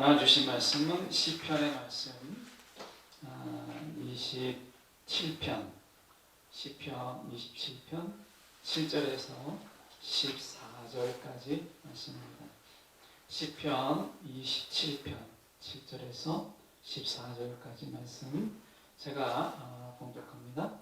하나 주신 말씀은 시편의 말씀 27편 시편 27편 7절에서 14절까지 말씀입니다. 시편 27편 7절에서 14절까지 말씀 제가 봉독합니다.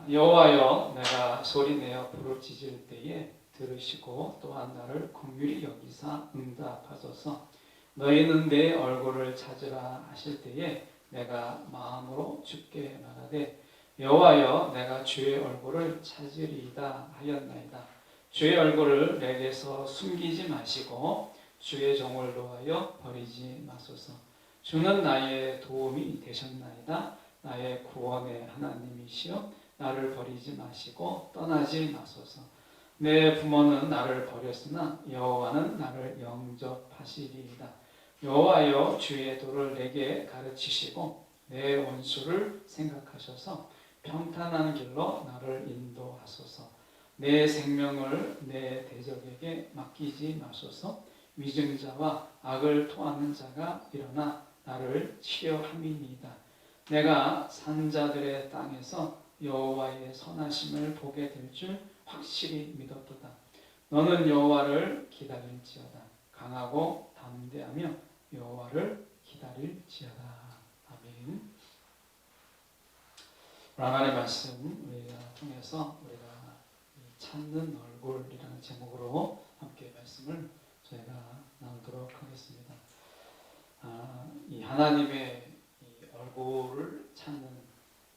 여호와여, 내가 소리내어 부르짖을 때에 들으시고 또한 나를 긍휼히 여기사 응답하소서. 너희는 내 얼굴을 찾으라 하실 때에 내가 마음으로 주께 말하되 여호와여, 내가 주의 얼굴을 찾으리이다 하였나이다. 주의 얼굴을 내게서 숨기지 마시고 주의 종을 놓아여 버리지 마소서. 주는 나의 도움이 되셨나이다. 나의 구원의 하나님이시여, 나를 버리지 마시고 떠나지 마소서. 내 부모는 나를 버렸으나 여호와는 나를 영접하시리이다. 여호와여, 주의 도를 내게 가르치시고 내 원수를 생각하셔서 평탄한 길로 나를 인도하소서. 내 생명을 내 대적에게 맡기지 마소서. 위증자와 악을 토하는 자가 일어나 나를 치려함이니이다. 내가 산자들의 땅에서 여호와의 선하심을 보게 될 줄 확실히 믿었도다. 너는 여호와를 기다릴지어다. 강하고 담대하며 여호와를 기다릴지어다. 아멘. 하나님의 말씀 우리가 통해서 우리가 찾는 얼굴이라는 제목으로 함께 말씀을 저희가 나누도록 하겠습니다. 이 하나님의 이 얼굴을 찾는,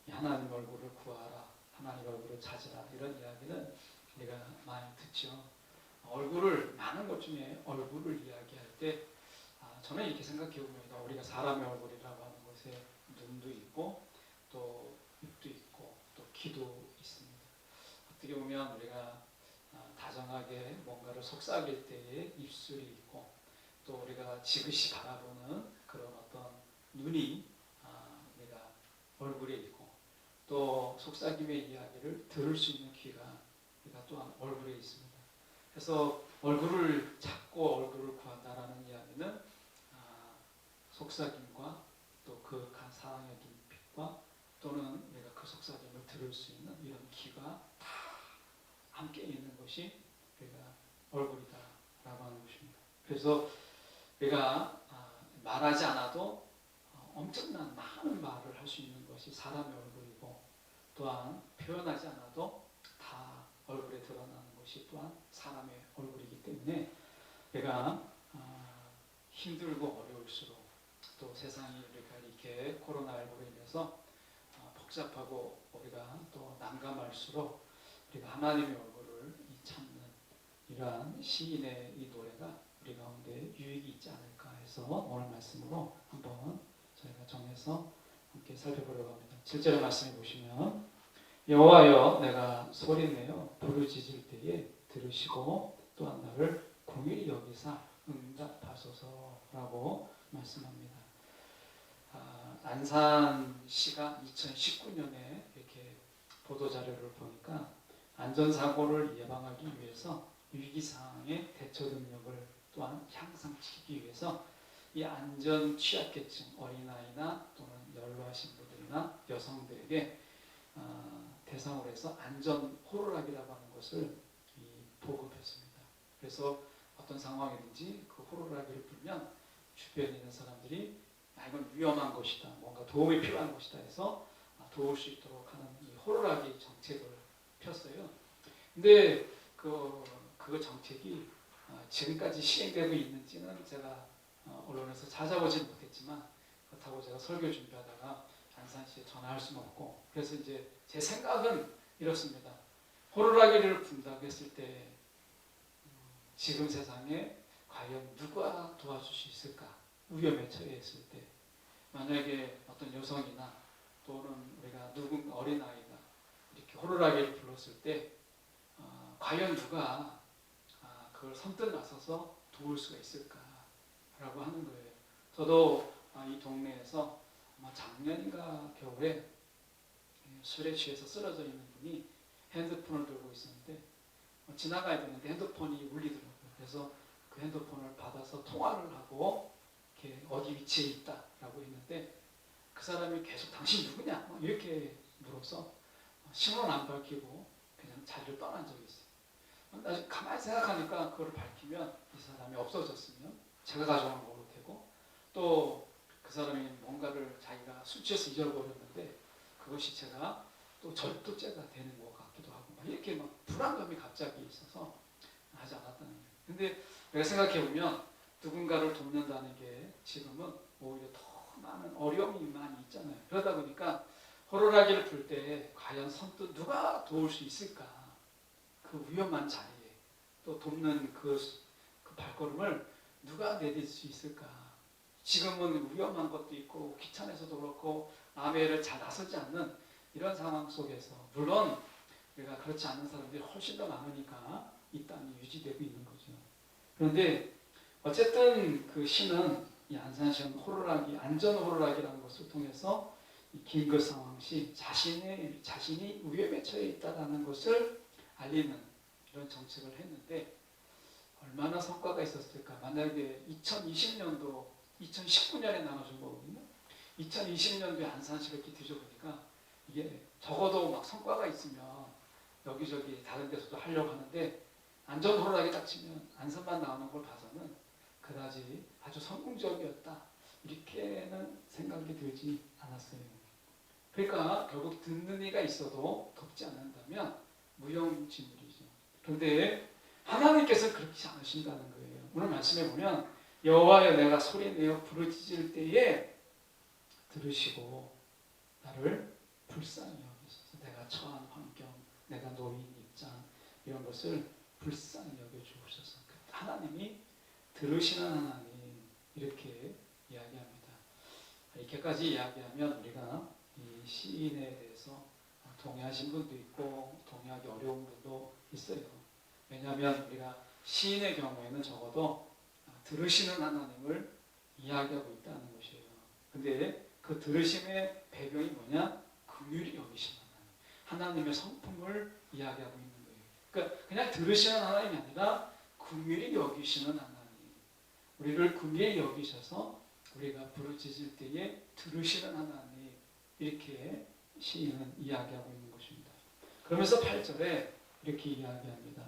이 하나님 얼굴을 구하라, 하나님 얼굴을 찾으라, 이런 이야기는 우리가 많이 듣죠. 얼굴을, 많은 것 중에 얼굴을 이야기할 때 저는 이렇게 생각해 봅니다. 우리가 사람의 얼굴이라고 하는 것에 눈도 있고 또 입도 있고 또 귀도 있습니다. 어떻게 보면 우리가 다정하게 뭔가를 속삭일 때에 입술이 있고 또 우리가 지그시 바라보는 그런 어떤 눈이 우리가 얼굴에 있고 또 속삭임의 이야기를 들을 수 있는 귀가 우리가 또한 얼굴에 있습니다. 그래서 얼굴을 찾고 얼굴을 구한다라는 이야기는 속삭임과 또 그 사랑의 눈빛과 또는 우리가 그 속삭임을 들을 수 있는 이런 귀가 다 함께 있는 것이 우리가 얼굴이다라고 하는 것입니다. 그래서 우리가 말하지 않아도 엄청난 많은 말을 할 수 있는 것이 사람의 얼굴이고 또한 표현하지 않아도 다 얼굴에 드러나는 것이 또한 사람의 얼굴이기 때문에 우리가 힘들고 어려울수록 또 세상이 우리가 이렇게 코로나19로 인해서 복잡하고 우리가 또 난감할수록 우리가 하나님의 얼굴을 찾는 이러한 시인의 이 노래가 우리 가운데 유익이 있지 않을까 해서 오늘 말씀으로 한번 저희가 정해서 함께 살펴보려고 합니다. 7절의 말씀에 보시면 여호와여, 내가 소리내어 부르짖을 때에 들으시고 또한 나를 긍휼히 여기사 응답하소서라고 말씀합니다. 안산시가 2019년에 이렇게 보도자료를 보니까 안전사고를 예방하기 위해서 위기상황의 대처 능력을 또한 향상시키기 위해서 이 안전 취약계층, 어린아이나 또는 연로하신 분들이나 여성들에게 대상으로 해서 안전 호루라기라고 하는 것을 보급했습니다. 그래서 어떤 상황이든지 그 호루라기를 불면 주변에 있는 사람들이 이건 위험한 것이다, 뭔가 도움이 필요한 것이다 해서 도울 수 있도록 하는 이 호루라기 정책을 폈어요. 근데 그 정책이 지금까지 시행되고 있는지는 제가 언론에서 찾아보진 못했지만 그렇다고 제가 설교 준비하다가 안산시에 전화할 수는 없고 그래서 이제 제 생각은 이렇습니다. 호루라기를 분다고 했을 때 지금 세상에 과연 누가 도와줄 수 있을까? 위험에 처해 있을 때 만약에 어떤 여성이나 또는 우리가 누군 어린아이가 이렇게 호루라기를 불렀을 때 과연 누가 그걸 선뜻 나서서 도울 수가 있을까라고 하는 거예요. 저도 이 동네에서 작년인가 겨울에 술에 취해서 쓰러져 있는 분이 핸드폰을 들고 있었는데 지나가야 되는데 핸드폰이 울리더라고요. 그래서 그 핸드폰을 받아서 통화를 하고 이렇게 어디 위치에 있다라고 했는데 그 사람이 계속 당신 누구냐 이렇게 물어서 신호는 안 밝히고 그냥 자리를 떠난 적이 있어요. 나중에 가만히 생각하니까 그걸 밝히면 이 사람이 없어졌으면 제가 가져간 거로 되고 또 그 사람이 뭔가를 자기가 술 취해서 잊어버렸는데 그것이 제가 또 절도죄가 되는 것 같기도 하고 이렇게 막 불안감이 갑자기 있어서 하지 않았다는 거예요. 근데 내가 생각해보면 누군가를 돕는다는 게 지금은 오히려 더 많은 어려움이 많이 있잖아요. 그러다 보니까 호루라기를 불 때 과연 선뜻 누가 도울 수 있을까? 그 위험한 자리에 또 돕는 그 발걸음을 누가 내딜 수 있을까? 지금은 위험한 것도 있고 귀찮아서도 그렇고 아베를 잘 나서지 않는 이런 상황 속에서 물론 우리가 그렇지 않은 사람들이 훨씬 더 많으니까 이 땅이 유지되고 있는 거죠. 그런데 어쨌든 그 시는 이 안산시는 호루라기 안전 호루라기라는 것을 통해서 이 긴급 상황 시 자신이 위험에 처해 있다라는 것을 알리는 이런 정책을 했는데 얼마나 성과가 있었을까? 만약에 2020년도 2019년에 나눠준 거거든요. 2020년도에 안산시를 이렇게 뒤져보니까 이게 적어도 막 성과가 있으면 여기저기 다른 데서도 하려고 하는데 안전 호루라기 딱 치면 안산만 나오는 걸 봐서는 그다지 아주 성공적이었다 이렇게는 생각이 들지 않았어요. 그러니까 결국 듣는 이가 있어도 돕지 않는다면 무용지물이죠. 그런데 하나님께서 그렇지 않으신다는 거예요. 오늘 말씀해 보면 여호와여 내가 소리내어 부르짖을 때에 들으시고 나를 불쌍히 여기소서. 내가 처한 환경, 내가 놓인 입장 이런 것을 불쌍히 여겨주옵소서. 하나님이 들으시는 하나님 이렇게 이야기합니다. 이렇게까지 이야기하면 우리가 이 시인에 대해서 동의하신 분도 있고 동의하기 어려운 분도 있어요. 왜냐하면 우리가 시인의 경우에는 적어도 들으시는 하나님을 이야기하고 있다는 것이에요. 근데 그 들으심의 배경이 뭐냐? 긍휼히 여기시는 하나님. 하나님의 성품을 이야기하고 있는 거예요. 그러니까 그냥 들으시는 하나님이 아니라 긍휼히 여기시는 하나님. 우리를 긍휼히 여기셔서 우리가 부르짖을 때에 들으시는 하나님. 이렇게 시인은 이야기하고 있는 것입니다. 그러면서 8절에 이렇게 이야기합니다.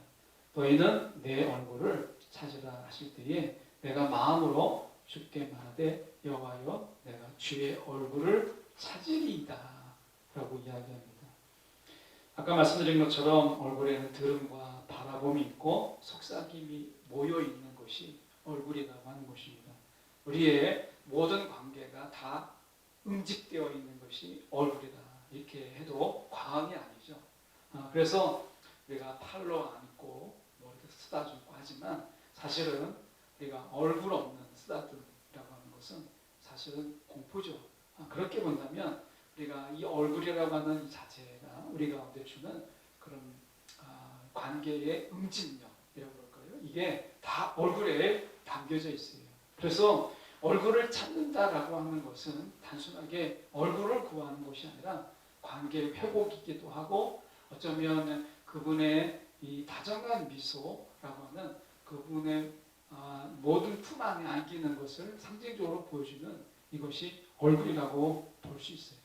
너희는 내 얼굴을 찾으라 하실 때에 내가 마음으로 주께 말하되 여호와여 내가 주의 얼굴을 찾으리이다 라고 이야기합니다. 아까 말씀드린 것처럼 얼굴에는 들음과 바라봄이 있고 속삭임이 모여있는 것이 얼굴이라고 하는 것입니다. 우리의 모든 관계가 다 응집되어 있는 것이 얼굴이다 이렇게 해도 과언이 아니죠. 그래서 우리가 팔로 안고 머리도 쓰다듬고 하지만 사실은 우리가 얼굴 없는 쓰다듬이라고 하는 것은 사실은 공포죠. 그렇게 본다면 우리가 이 얼굴이라고 하는 이 자체가 우리 가운데 주는 그런 관계의 응집력이라고 그럴까요? 이게 다 얼굴에 담겨져 있어요. 그래서 얼굴을 찾는다라고 하는 것은 단순하게 얼굴을 구하는 것이 아니라 관계 회복이기도 하고 어쩌면 그분의 이 다정한 미소라고 하는 그분의 모든 품 안에 안기는 것을 상징적으로 보여주는 이것이 얼굴이라고 볼 수 있어요.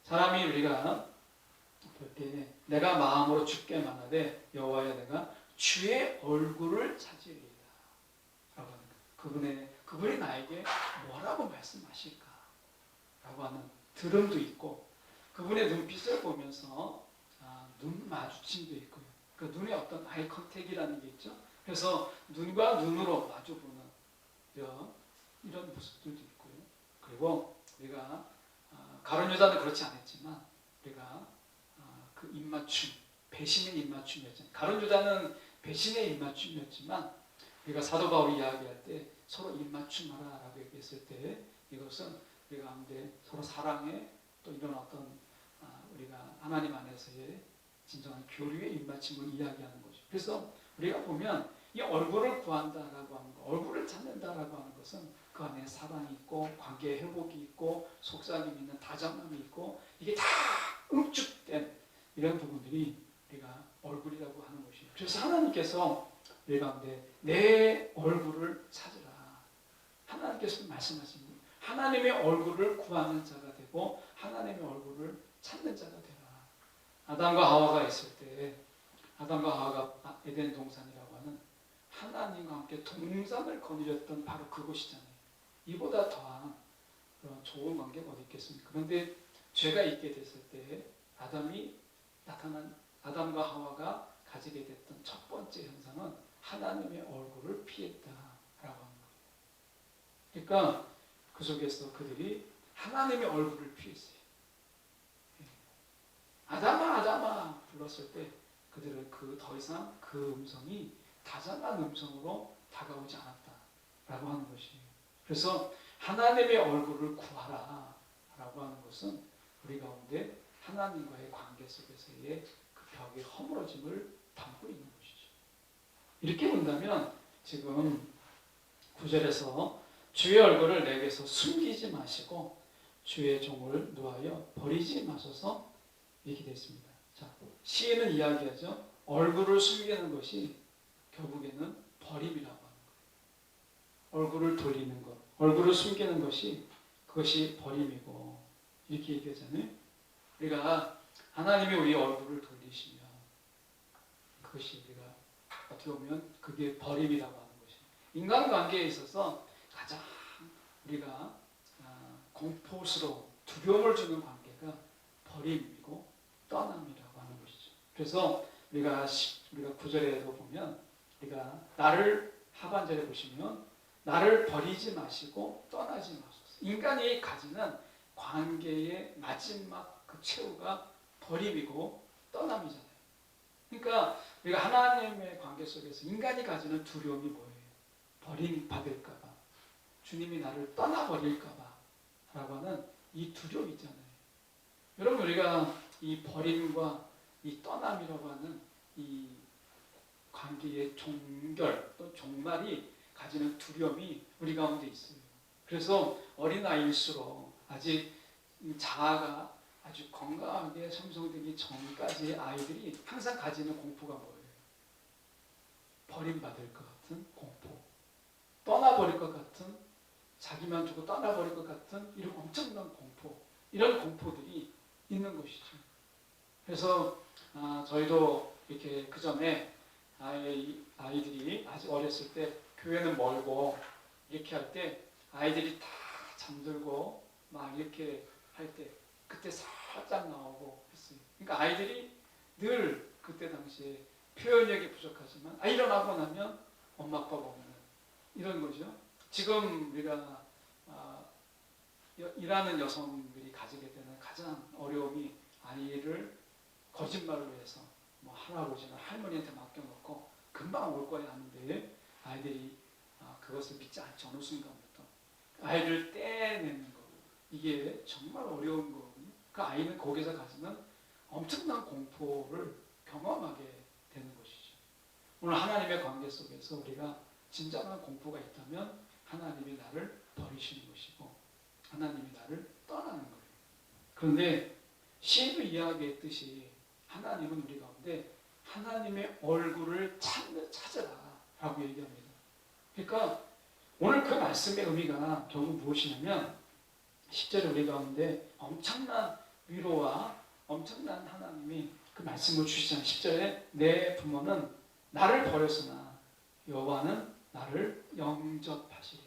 사람이 우리가 볼 때 내가 마음으로 주께 말하되 여호와여 내가 주의 얼굴을 찾으리이다 라고 하는 그분이 나에게 뭐라고 말씀하실까 라고 하는 들음도 있고 그분의 눈빛을 보면서 눈 마주침도 있고요. 그 눈에 어떤 아이 컨택이라는 게 있죠. 그래서 눈과 눈으로 마주보는 이런 모습들도 있고요. 그리고 우리가 가룟 유다는 그렇지 않았지만 우리가 그 입맞춤, 배신의 입맞춤이었잖아요. 가룟 유다는 배신의 입맞춤이었지만 우리가 사도 바울이 이야기할 때 서로 입맞춤하라라고 얘기했을 때 이것은 우리 가운데 서로 사랑에 또 이런 어떤 우리가 하나님 안에서의 진정한 교류의 입맞춤을 이야기하는 거죠. 그래서 우리가 보면 이 얼굴을 구한다라고 하는 것, 얼굴을 찾는다라고 하는 것은 그 안에 사랑이 있고 관계 회복이 있고 속삭임이 있는 다정함이 있고 이게 다 응축된 이런 부분들이 우리가 얼굴이라고 하는 것이에요. 그래서 하나님께서 우리 가운데 내 얼굴을 찾으라. 하나님께서 말씀하십니다. 하나님의 얼굴을 구하는 자가 되고 하나님의 얼굴을 찾는 자가 되라. 아담과 하와가 있을 때 아담과 하와가 에덴 동산이라고 하는 하나님과 함께 동산을 거느렸던 바로 그곳이잖아요. 이보다 더한 그런 좋은 관계가 어디 있겠습니까? 그런데 죄가 있게 됐을 때 아담과 하와가 가지게 됐던 첫 번째 현상은 하나님의 얼굴을 피했다라고 하는 거예요. 그러니까 그 속에서 그들이 하나님의 얼굴을 피했어요. 아담아 아담아 불렀을 때 그들은 더 이상 그 음성이 다정한 음성으로 다가오지 않았다라고 하는 것이에요. 그래서 하나님의 얼굴을 구하라 라고 하는 것은 우리 가운데 하나님과의 관계 속에서의 그 벽의 허물어짐을 담고 있는 것이죠. 이렇게 본다면 지금 9절에서 주의 얼굴을 내게서 숨기지 마시고 주의 종을 노하여 버리지 마소서 이렇게 되어 있습니다. 자, 시인은 이야기하죠. 얼굴을 숨기는 것이 결국에는 버림이라고 하는 거예요. 얼굴을 돌리는 것, 얼굴을 숨기는 것이 그것이 버림이고 이렇게 얘기하잖아요. 우리가 하나님이 우리 얼굴을 돌리시면 그것이 우리가 어떻게 보면 그게 버림이라고 하는 것이에요. 인간관계에 있어서 가장 우리가 공포스러운 두려움을 주는 관계가 버림이고 떠남이라고 하는 것이죠. 그래서 우리가 9절에도 보면 우리가 나를 하반절에 보시면 나를 버리지 마시고 떠나지 마소서. 인간이 가지는 관계의 마지막 그 최후가 버림이고 떠남이잖아요. 그러니까 우리가 하나님의 관계 속에서 인간이 가지는 두려움이 뭐예요? 버림받을까봐, 주님이 나를 떠나버릴까봐 라고 하는 이 두려움이 있잖아요. 여러분 우리가 이 버림과 이 떠남이라고 하는 이 관계의 종결 또 종말이 가지는 두려움이 우리 가운데 있어요. 그래서 어린아이일수록 아직 자아가 아주 건강하게 형성되기 전까지 아이들이 항상 가지는 공포가 뭐예요? 버림받을 것 같은 공포, 떠나버릴 것 같은, 자기만 두고 떠나버릴 것 같은 이런 엄청난 공포, 이런 공포들이 있는 것이죠. 그래서 저희도 이렇게 그 전에 아이들이 아직 어렸을 때 교회는 멀고 이렇게 할 때 아이들이 다 잠들고 막 이렇게 할 때 그때 살짝 나오고 했어요. 그러니까 아이들이 늘 그때 당시에 표현력이 부족하지만 일어나고 나면 엄마 아빠가 없는 이런 거죠. 지금 우리가 일하는 여성들이 가지게 되는 가장 어려움이 아이를 거짓말로 해서 뭐 할아버지나 할머니한테 맡겨놓고 금방 올 거야 하는데 아이들이 그것을 믿지 않죠. 어느 순간부터 아이를 떼내는 거 이게 정말 어려운 거거든요. 그 아이는 거기서 가지는 엄청난 공포를 경험하게 되는 것이죠. 오늘 하나님의 관계 속에서 우리가 진정한 공포가 있다면 하나님이 나를 버리시는 것이고 하나님이 나를 떠나는 거예요. 그런데 시인도 이야기했듯이 하나님은 우리 가운데 하나님의 얼굴을 찾으라 라고 얘기합니다. 그러니까 오늘 그 말씀의 의미가 결국 무엇이냐면 10절에 우리 가운데 엄청난 위로와 엄청난 하나님이 그 말씀을 주시잖아요. 10절에 내 부모는 나를 버렸으나 여호와는 나를 영접하시리라.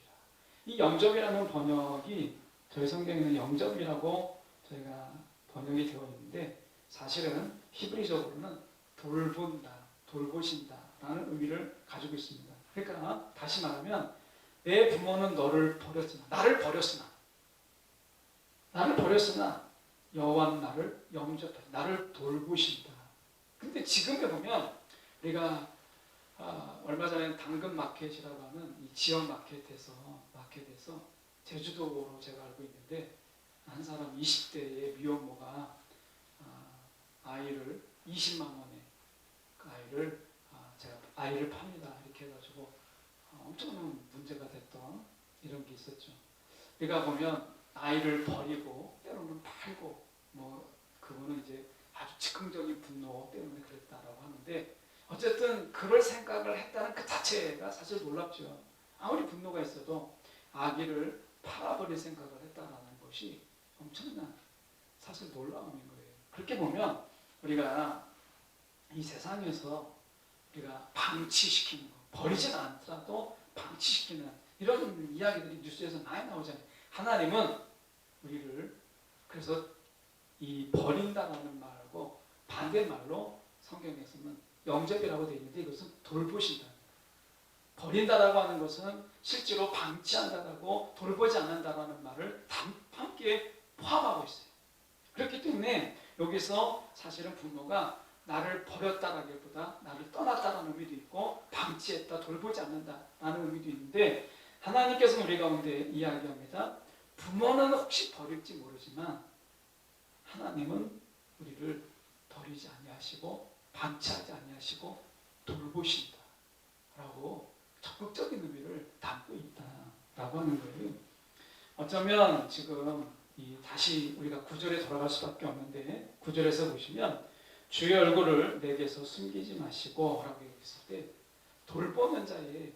이 영접이라는 번역이 저희 성경에는 영접이라고 저희가 번역이 되어 있는데 사실은 히브리적으로는 돌본다, 돌보신다 라는 의미를 가지고 있습니다. 그러니까 다시 말하면 내 부모는 나를 버렸으나 여호와는 나를 영접하신다. 나를 돌보신다. 근데 지금에 보면 우리가 얼마 전에 당근마켓이라고 하는 이 지역 마켓에서 제주도로 제가 알고 있는데 한 사람 20대의 미혼모가 아이를 20만 원에 그 아이를 팝니다. 이렇게 해가지고 엄청난 문제가 됐던 이런 게 있었죠. 우리가 보면 아이를 버리고 때로는 팔고 뭐 그거는 이제 아주 즉흥적인 분노 때문에 그랬다라고 하는데 어쨌든 그럴 생각을 했다는 그 자체가 사실 놀랍죠. 아무리 분노가 있어도 아기를 팔아버릴 생각을 했다라는 것이 엄청난 사실 놀라움인 거예요. 그렇게 보면 우리가 이 세상에서 우리가 방치시키는 거, 버리진 않더라도 방치시키는 이런 이야기들이 뉴스에서 많이 나오잖아요. 하나님은 우리를 그래서 이 버린다라는 말하고 반대말로 성경에서는 영접이라고 되어 있는데 이것은 돌보신다. 버린다라고 하는 것은 실제로 방치한다라고 돌보지 않는다라는 말을 함께 포함하고 있어요. 그렇기 때문에 여기서 사실은 부모가 나를 버렸다라기보다 나를 떠났다라는 의미도 있고 방치했다, 돌보지 않는다라는 의미도 있는데 하나님께서는 우리 가운데 이야기합니다. 부모는 혹시 버릴지 모르지만 하나님은 우리를 버리지 아니하시고 방치하지 아니하시고 돌보신다라고 적극적인 의미를 담고 있다라고 하는 거예요. 어쩌면 지금 다시 우리가 9절에 돌아갈 수밖에 없는데 9절에서 보시면 주의 얼굴을 내게서 숨기지 마시고 라고 얘기했을 때 돌보는 자의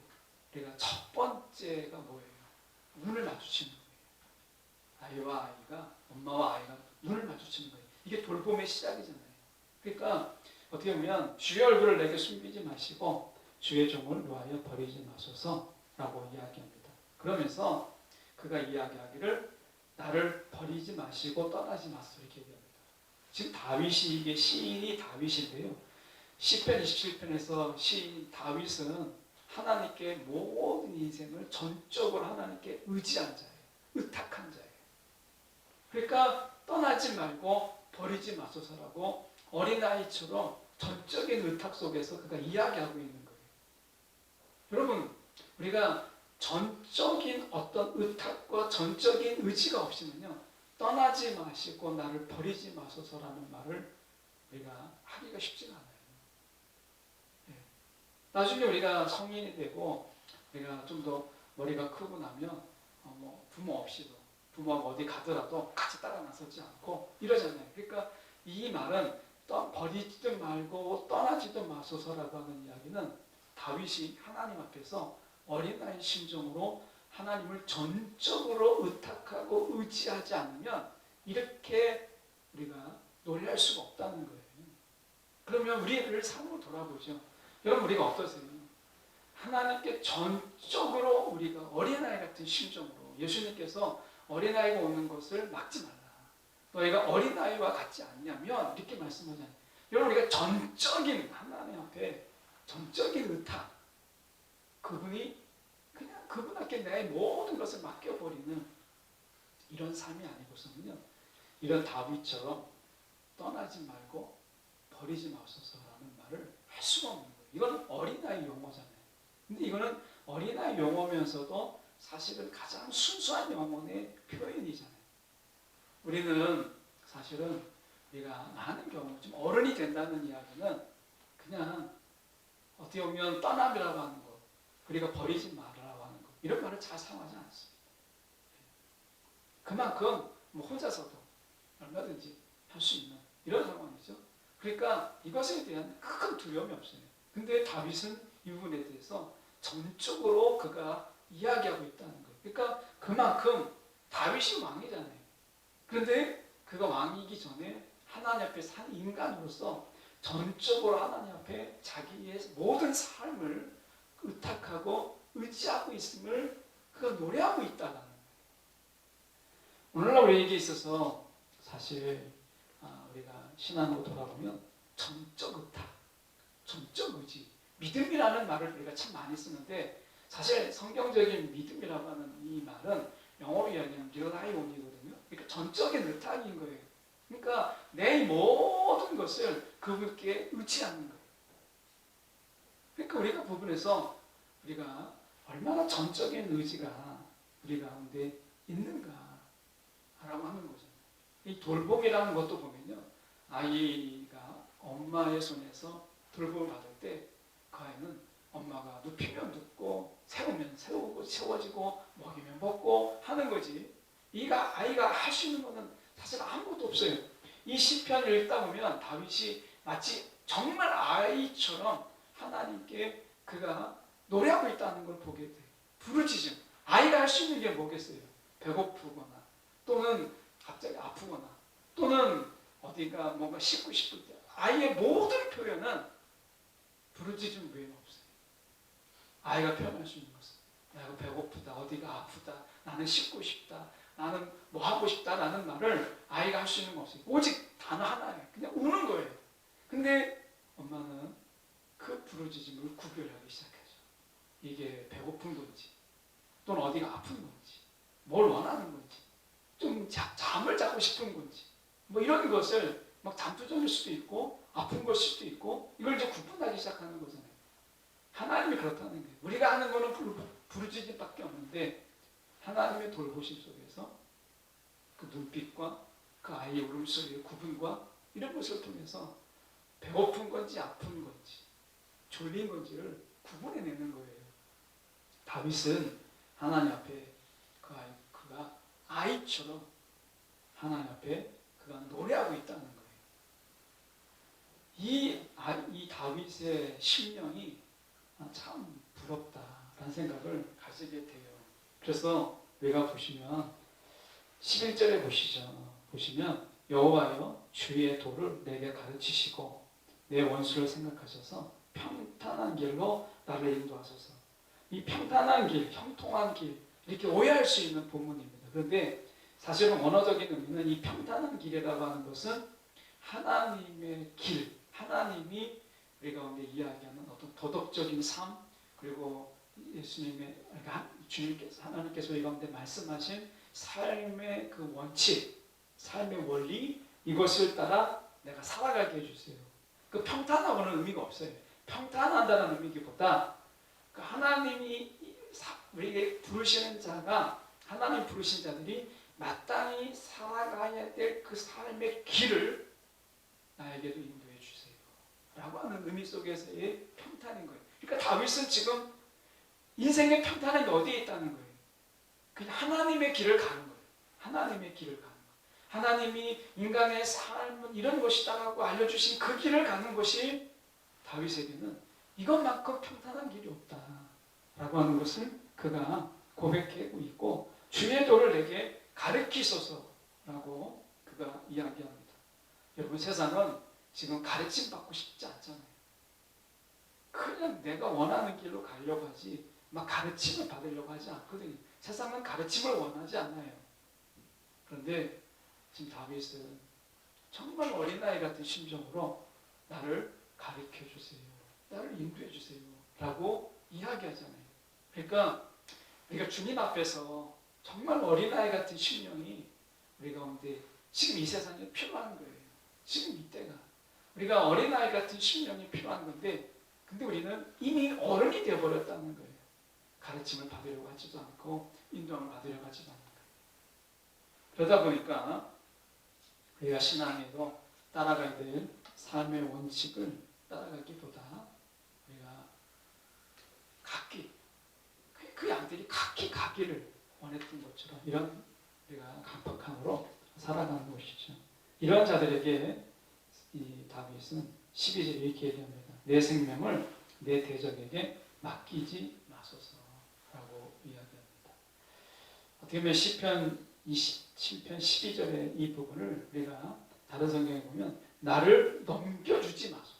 우리가 첫 번째가 뭐예요? 눈을 마주치는 거예요. 아이와 아이가 엄마와 아이가 눈을 마주치는 거예요. 이게 돌봄의 시작이잖아요. 그러니까 어떻게 보면 주의 얼굴을 내게 숨기지 마시고 주의 종을 놓아여 버리지 마소서 라고 이야기합니다. 그러면서 그가 이야기하기를 나를 버리지 마시고 떠나지 마소서 이렇게 얘기합니다. 지금 다윗이 이게 시인이 다윗인데요. 시편 27편에서 시인 다윗은 하나님께 모든 인생을 전적으로 하나님께 의지한 자예요. 의탁한 자예요. 그러니까 떠나지 말고 버리지 마소서라고 어린아이처럼 전적인 의탁 속에서 그가 이야기하고 있는 거예요. 여러분, 우리가 전적인 어떤 의탁과 전적인 의지가 없으면요, 떠나지 마시고 나를 버리지 마소서라는 말을 우리가 하기가 쉽지가 않아요. 네. 나중에 우리가 성인이 되고 우리가 좀 더 머리가 크고 나면 부모 없이도 부모가 어디 가더라도 같이 따라 나서지 않고 이러잖아요. 그러니까 이 말은 버리지도 말고 떠나지도 마소서라고 하는 이야기는 다윗이 하나님 앞에서 어린아이 심정으로 하나님을 전적으로 의탁하고 의지하지 않으면 이렇게 우리가 노래할 수가 없다는 거예요. 그러면 우리를 삶으로 돌아보죠. 여러분 우리가 어떠세요? 하나님께 전적으로 우리가 어린아이 같은 심정으로 예수님께서 어린아이가 오는 것을 막지 말라. 너희가 어린아이와 같지 않냐면 이렇게 말씀하잖아요. 여러분 우리가 전적인 하나님 앞에 전적인 의탁 그분이 그냥 그분께 내 모든 것을 맡겨버리는 이런 삶이 아니고서는요. 이런 다윗처럼 떠나지 말고 버리지 마소서라는 말을 할 수가 없는 거예요. 이건 어린아이 용어잖아요. 근데 이거는 어린아이 용어면서도 사실은 가장 순수한 영혼의 표현이잖아요. 우리는 사실은 우리가 많은 경우 좀 어른이 된다는 이야기는 그냥 어떻게 보면 떠남이라고 하는 것, 우리가 버리지 말라고 하는 것 이런 말을 잘 사용하지 않습니다. 그만큼 혼자서도 얼마든지 할 수 있는 이런 상황이죠. 그러니까 이것에 대한 큰 두려움이 없어요. 근데 다윗은 이 부분에 대해서 전적으로 그가 이야기하고 있다는 거예요. 그러니까 그만큼 다윗이 왕이잖아요. 그런데 그가 왕이기 전에 하나님 앞에 산 인간으로서 전적으로 하나님 앞에 자기의 모든 삶을 의탁하고 의지하고 있음을 그가 노래하고 있다는 거예요. 오늘날 우리에게 있어서 사실 우리가 신앙으로 돌아보면 전적 의탁, 전적 의지, 믿음이라는 말을 우리가 참 많이 쓰는데 사실 성경적인 믿음이라고 하는 이 말은 영어로 이야기하면 릴라이온이거든요. 그러니까 전적인 의탁인 거예요. 그러니까 내 모든 것을 그분께 의지하는 거예요. 그러니까 우리가 부분에서 우리가 얼마나 전적인 의지가 우리 가운데 있는가라고 하는 거죠. 이 돌봄이라는 것도 보면요. 아이가 엄마의 손에서 돌봄을 받을 때 그 아이는 엄마가 눕히면 눕고 세우면 세우고 세워지고 먹이면 먹고 하는 거지. 아이가 할 수 있는 것은 사실 아무것도 없어요. 이 시편을 읽다 보면 다윗이 마치 정말 아이처럼 하나님께 그가 노래하고 있다는 걸 보게 돼요. 부르짖음. 아이가 할 수 있는 게 뭐겠어요? 배고프거나 또는 갑자기 아프거나 또는 어디가 뭔가 씻고 싶을 때 아이의 모든 표현은 부르짖음 외에는 없어요. 아이가 표현할 수 있는 것은 내가 배고프다, 어디가 아프다, 나는 씻고 싶다, 나는 뭐 하고 싶다라는 말을 아이가 할 수 있는 거 없어요. 오직 단어 하나예요. 그냥 우는 거예요. 근데 엄마는 그 부르짖음을 구별하기 시작하죠. 이게 배고픈 건지 또는 어디가 아픈 건지 뭘 원하는 건지 좀 잠을 자고 싶은 건지 뭐 이런 것을 막 잠투정일 수도 있고 아픈 걸 수도 있고 이걸 이제 구분하기 시작하는 거잖아요. 하나님이 그렇다는 거예요. 우리가 하는 거는 부르짖음밖에 없는데 하나님의 돌보심 속에서 그 눈빛과 그 아이의 울음소리의 구분과 이런 것을 통해서 배고픈 건지 아픈 건지 졸린 건지를 구분해내는 거예요. 다윗은 하나님 앞에 그가 아이처럼 하나님 앞에 그가 노래하고 있다는 거예요. 이 다윗의 심령이 참 부럽다라는 생각을 가지게 돼요. 그래서 우리가 보시면 11절에 보시면 여호와여 주의 도를 내게 가르치시고 내 원수를 생각하셔서 평탄한 길로 나를 인도하소서. 이 평탄한 길, 형통한 길 이렇게 오해할 수 있는 본문입니다. 그런데 사실은 원어적인 의미는 이 평탄한 길이라고 하는 것은 하나님의 길, 하나님이 우리 가운데 이야기하는 어떤 도덕적인 삶 그리고 예수님의 주님께서 하나님께서 우리 가운데 말씀하신 삶의 그 원칙, 삶의 원리 이것을 따라 내가 살아가게 해주세요. 그 평탄하고는 의미가 없어요. 평탄하다는 의미기보다 그 하나님이 우리에게 부르시는 자가 하나님 부르신 자들이 마땅히 살아가야 될 그 삶의 길을 나에게도 인도해 주세요. 라고 하는 의미 속에서의 평탄인 거예요. 그러니까 다윗은 지금 인생의 평탄함이 어디에 있다는 거예요? 그냥 하나님의 길을 가는 거예요. 하나님의 길을 가는 거예요. 하나님이 인간의 삶은 이런 것이다라고 알려주신 그 길을 가는 것이 다윗에게는 이것만큼 평탄한 길이 없다라고 하는 것을 그가 고백하고 있고 주의 도를 내게 가르치소서라고 그가 이야기합니다. 여러분 세상은 지금 가르침 받고 싶지 않잖아요. 그냥 내가 원하는 길로 가려고 하지 막 가르침을 받으려고 하지 않거든요. 세상은 가르침을 원하지 않아요. 그런데 지금 다윗은 정말 어린아이 같은 심정으로 나를 가르쳐 주세요. 나를 인도해 주세요. 라고 이야기하잖아요. 그러니까 우리가 주님 앞에서 정말 어린아이 같은 심령이 우리 가운데 지금 이 세상에 필요한 거예요. 지금 이때가. 우리가 어린아이 같은 심령이 필요한 건데 근데 우리는 이미 어른이 되어버렸다는 거예요. 가르침을 받으려고 하지도 않고 인도함을 받으려고 하지도 않는 거예요. 그러다 보니까 우리가 신앙에도 따라가야 될 삶의 원칙을 따라가기보다 우리가 그 양들이 각기 가기를 원했던 것처럼 이런 우리가 강박함으로 살아가는 것이죠. 이런 자들에게 이 다윗은 12절에 이렇게 얘기합니다. 내 생명을 내 대적에게 맡기지 마소서라고 이야기합니다. 어떻게 보면 시편 27편 12절의 이 부분을 우리가 다른 성경에 보면 나를 넘겨주지 마소서,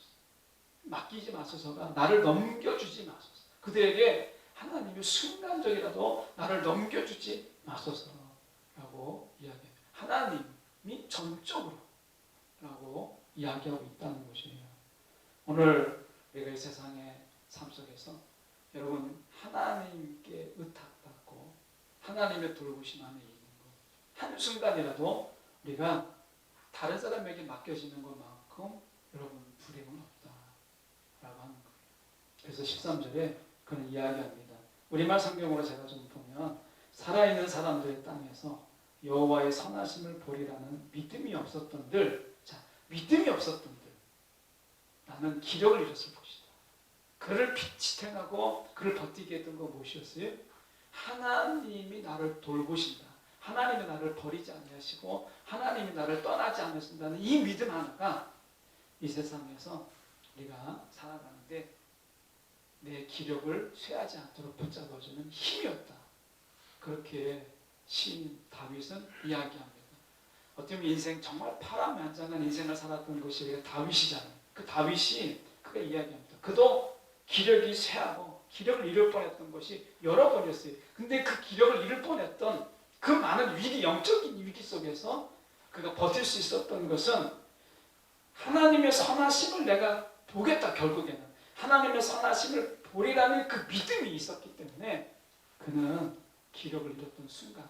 맡기지 마소서가 나를 넘겨주지 마소서, 그들에게 하나님이 순간적이라도 나를 넘겨주지 마소서라고 이야기합니다. 하나님이 전적으로 라고 이야기하고 있다는 것이에요. 오늘 우리가 이 세상의 삶 속에서 여러분 하나님께 의탁받고 하나님의 돌보심 안에 있는 것 한순간이라도 우리가 다른 사람에게 맡겨지는 것만큼 여러분 불행은 없다라고 하는 거예요. 그래서 13절에 그는 이야기합니다. 우리말 성경으로 제가 좀 보면 살아있는 사람들의 땅에서 여호와의 선하심을 보리라는 믿음이 없었던들, 자, 믿음이 없었던들, 나는 기력을 잃었을 것이다. 그를 지탱하고 그를 버티게 했던 거 무엇이었어요? 하나님이 나를 돌보신다. 하나님이 나를 버리지 아니하시고 하나님이 나를 떠나지 않으신다는 이 믿음 하나가 이 세상에서 우리가 살아가는데 내 기력을 쇠하지 않도록 붙잡아주는 힘이었다 그렇게 시인 다윗은 이야기합니다. 어쩌면 인생 정말 파란만장한 인생을 살았던 것이 다윗이잖아요. 그 다윗이 그가 이야기합니다. 그도 기력이 쇠하고 기력을 잃을 뻔했던 것이 여러 번이었어요. 근데 그 기력을 잃을 뻔했던 그 많은 위기, 영적인 위기 속에서 그가 버틸 수 있었던 것은 하나님의 선하심을 내가 보겠다. 결국에는 하나님의 선하심을 보리라는 그 믿음이 있었기 때문에 그는 기력을 잃었던 순간,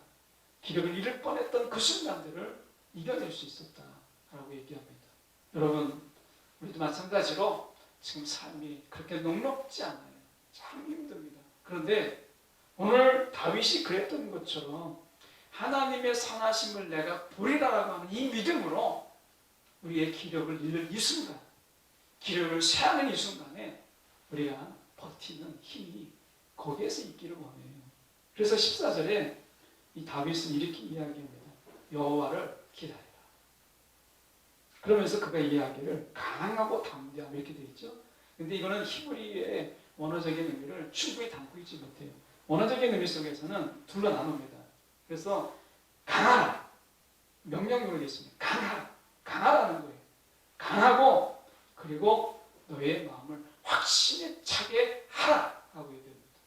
기력을 잃을 뻔했던 그 순간들을 이겨낼 수 있었다라고 얘기합니다. 여러분, 우리도 마찬가지로 지금 삶이 그렇게 녹록지 않아요. 참 힘듭니다. 그런데 오늘 다윗이 그랬던 것처럼 하나님의 선하심을 내가 보리라라고 하는 이 믿음으로 우리의 기력을 잃는 이 순간, 기력을 쇠하는 이 순간에 우리가 버티는 힘이 거기에서 있기를 원해요. 그래서 14절에 이 다윗은 이렇게 이야기합니다. 여호와를 기다리라. 그러면서 그가 이야기를 강하고 담대함 이렇게 되어 있죠. 근데 이거는 히브리의 원어적인 의미를 충분히 담고 있지 못해요. 원어적인 의미 속에서는 둘로 나눕니다. 그래서 강하라. 명령으로 되겠습니다. 강하라. 강하라는 거예요. 강하고 그리고 너의 마음을 확신에 차게 하라라고 얘기합니다.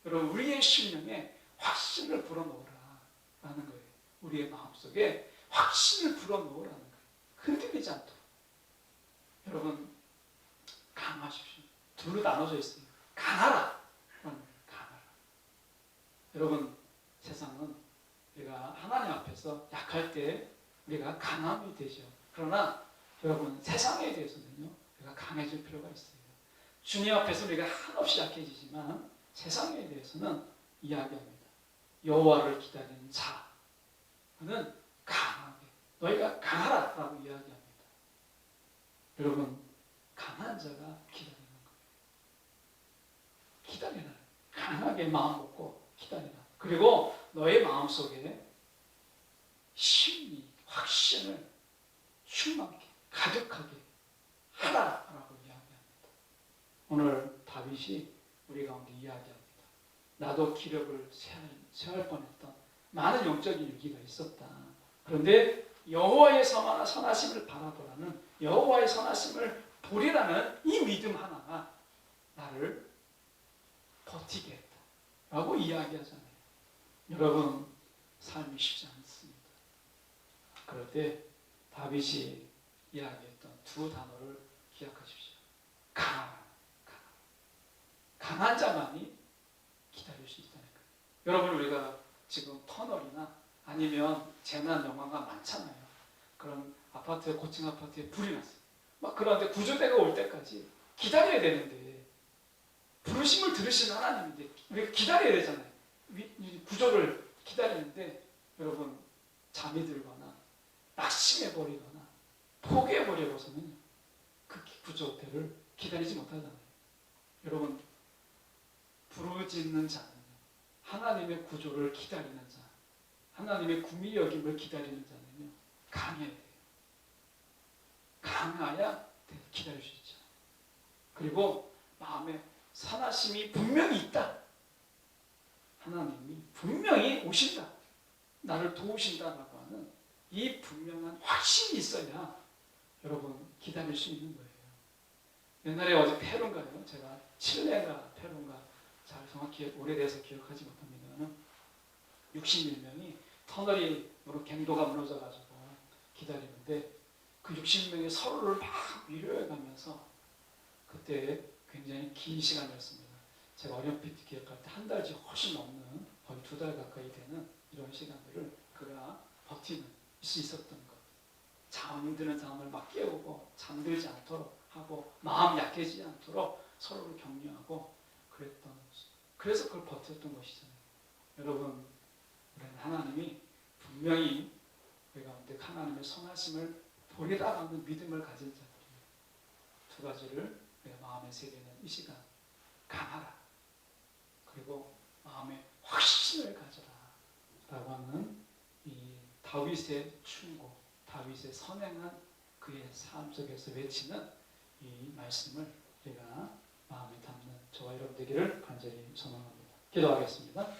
여러분, 우리의 심령에 확신을 불어넣으라 라는 거예요. 우리의 마음속에 확신을 불어넣으라는 거예요. 흔들리지 않도록. 여러분, 강하십시오. 둘로 나눠져 있어요. 강하라. 강하라. 여러분, 세상은 우리가 하나님 앞에서 약할 때 우리가 강함이 되죠. 그러나 여러분, 세상에 대해서는요, 우리가 강해질 필요가 있어요. 주님 앞에서 우리가 한없이 약해지지만 세상에 대해서는 이야기합니다. 여호와를 기다리는 자, 그는 강하게, 너희가 강하라라고 이야기합니다. 여러분, 강한 자가 기다리는 거예요. 기다리라. 강하게 마음 먹고 기다리라. 그리고 너의 마음속에 심리, 확신을 충만하게, 가득하게 하라라고 이야기합니다. 오늘 다윗이 우리 가운데 이야기합니다. 나도 기력을 쇠할 뻔했던 많은 영적인 위기가 있었다. 그런데 여호와의 선하심을 바라보라는, 여호와의 선하심을 보리라는 이 믿음 하나가 나를 버티게 했다 라고 이야기하잖아요. 여러분, 삶이 쉽지 않습니다. 그럴 때 다윗이 이야기했던 두 단어를 기억하십시오. 강하라. 강한 자만이 기다릴 수 있다는 거예요. 여러분, 우리가 지금 터널이나 아니면 재난 영화가 많잖아요. 그런 아파트에, 고층 아파트에 불이 났어요. 막 그런데 구조대가 올 때까지 기다려야 되는데, 부르심을 들으신 하나님인데 우리가 기다려야 되잖아요. 구조를 기다리는데 여러분, 잠이 들거나 낙심해버리거나 포기해버려서는 그 구조대를 기다리지 못하잖아요. 여러분, 부르짖는 자는 하나님의 구조를 기다리는 자, 하나님의 구미 여김을 기다리는 자는요, 강해야 돼요. 강해야 기다릴 수 있죠. 그리고 마음에 선하심이 분명히 있다. 하나님이 분명히 오신다. 나를 도우신다라고 하는 이 분명한 확신이 있어야 여러분 기다릴 수 있는 거예요. 옛날에 어디 페루인가요? 제가 칠레가 페루인가 잘 정확히 오래돼서 기억하지 못합니다만 61명이 터널이 갱도가 무너져가지고 기다리는데 그 60명이 서로를 막 위로해가면서 그때 굉장히 긴 시간이었습니다. 제가 어렴풋 기억할 때 한 달치 훨씬 넘는 거의 2달 가까이 되는 이런 시간들을 그가 버티는 수 있었던 것. 잠드는 사람을 막 깨우고 잠들지 않도록 하고 마음 약해지지 않도록 서로를 격려하고 그랬던, 그래서 그걸 버텼던 것이잖아요. 여러분, 우리는 하나님이 분명히 우리 가운데 하나님의 선하심을 보리라 하는 믿음을 가진 자들이에요. 두 가지를 우리가 마음에 새기는 이 시간, 강하라. 그리고 마음에 확신을 가져라 라고 하는 이 다윗의 충고, 다윗의 선행한 그의 삶 속에서 외치는 이 말씀을 우리가 마음에 담는 저와 여러분 되기를 간절히 소망합니다. 기도하겠습니다.